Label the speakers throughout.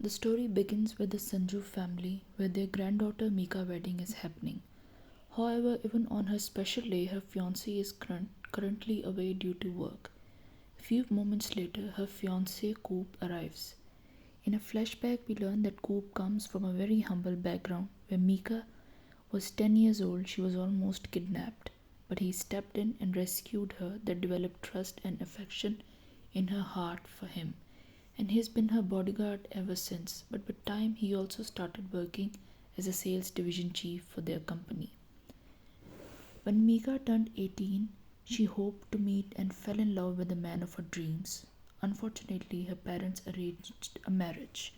Speaker 1: The story begins with the Sanju family, where their granddaughter Mika wedding is happening. However, even on her special day, her fiancé is currently away due to work. A few moments later, her fiancé Coop arrives. In a flashback, we learn that Coop comes from a very humble background where Mika was 10 years old, she was almost kidnapped. But he stepped in and rescued her, that developed trust and affection in her heart for him. And he's been her bodyguard ever since. But with time, he also started working as a sales division chief for their company. When Mika turned 18, she hoped to meet and fell in love with the man of her dreams. Unfortunately, her parents arranged a marriage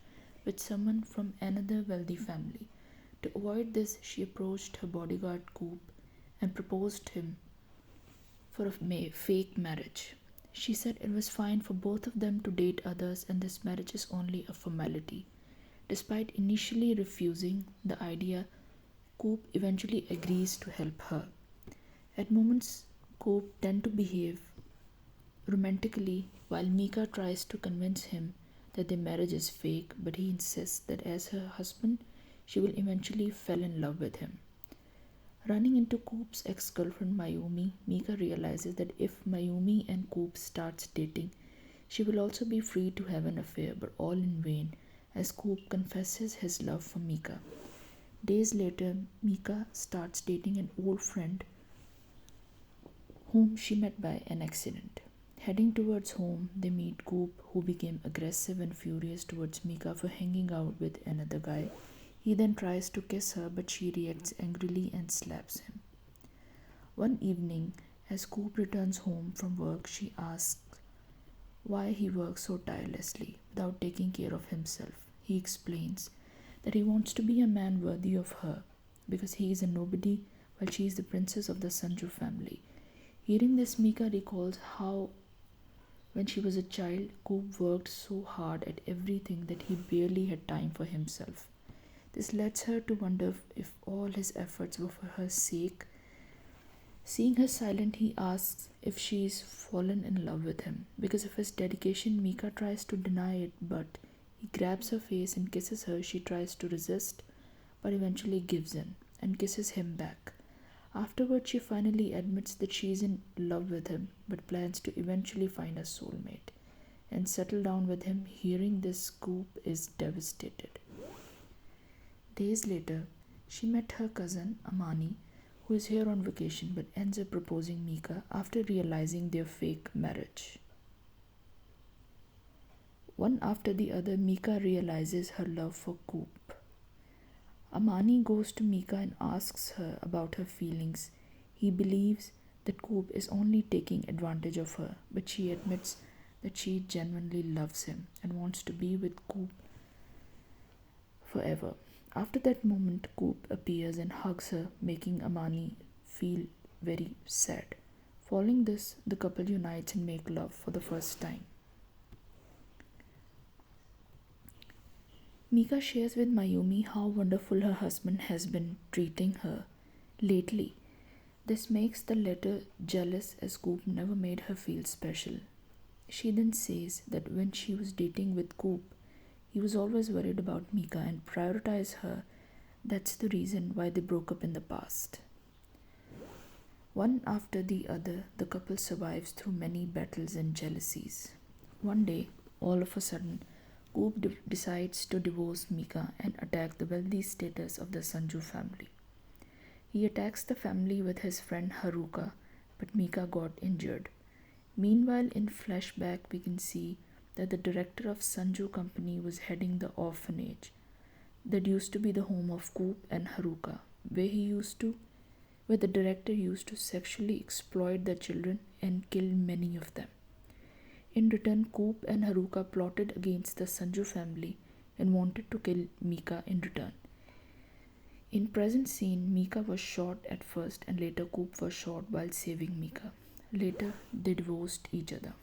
Speaker 1: with someone from another wealthy family. To avoid this, she approached her bodyguard Coop and proposed him for a fake marriage. She said it was fine for both of them to date others and this marriage is only a formality. Despite initially refusing the idea, Coop eventually agrees to help her. At moments, Coop tends to behave romantically while Mika tries to convince him that their marriage is fake, but he insists that as her husband, she will eventually fall in love with him. Running into Coop's ex-girlfriend Mayumi, Mika realizes that if Mayumi and Coop starts dating, she will also be free to have an affair, but all in vain, as Coop confesses his love for Mika. Days later, Mika starts dating an old friend whom she met by an accident. Heading towards home, they meet Coop, who became aggressive and furious towards Mika for hanging out with another guy. He then tries to kiss her, but she reacts angrily and slaps him. One evening, as Coop returns home from work, she asks why he works so tirelessly without taking care of himself. He explains that he wants to be a man worthy of her because he is a nobody while she is the princess of the Sanju family. Hearing this, Mika recalls how, when she was a child, Coop worked so hard at everything that he barely had time for himself. This leads her to wonder if all his efforts were for her sake. Seeing her silent, he asks if she's fallen in love with him. Because of his dedication, Mika tries to deny it, but he grabs her face and kisses her. She tries to resist, but eventually gives in and kisses him back. Afterwards, she finally admits that she is in love with him, but plans to eventually find a soulmate and settle down with him. Hearing this, Coop is devastated. Days later, she met her cousin Amani, who is here on vacation but ends up proposing Mika after realizing their fake marriage. One after the other, Mika realizes her love for Coop. Amani goes to Mika and asks her about her feelings. He believes that Coop is only taking advantage of her, but she admits that she genuinely loves him and wants to be with Coop forever. After that moment, Coop appears and hugs her, making Amani feel very sad. Following this, the couple unites and make love for the first time. Mika shares with Mayumi how wonderful her husband has been treating her lately. This makes the latter jealous as Coop never made her feel special. She then says that when she was dating with Coop, he was always worried about Mika and prioritized her. That's the reason why they broke up in the past. One after the other, the couple survives through many battles and jealousies. One day, all of a sudden, Coop decides to divorce Mika and attack the wealthy status of the Sanju family. He attacks the family with his friend Haruka, but Mika got injured. Meanwhile, in flashback, we can see that the director of Sanju company was heading the orphanage that used to be the home of Coop and Haruka, where the director used to sexually exploit the children and kill many of them. In return, Coop and Haruka plotted against the Sanju family and wanted to kill Mika in return. In present scene, Mika was shot at first and later Coop was shot while saving Mika. Later, they divorced each other.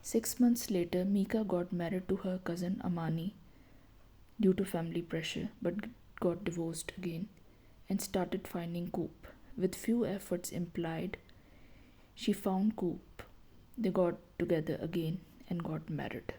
Speaker 1: 6 months later, Mika got married to her cousin Amani due to family pressure, but got divorced again and started finding Coop. With few efforts implied, she found Coop. They got together again and got married.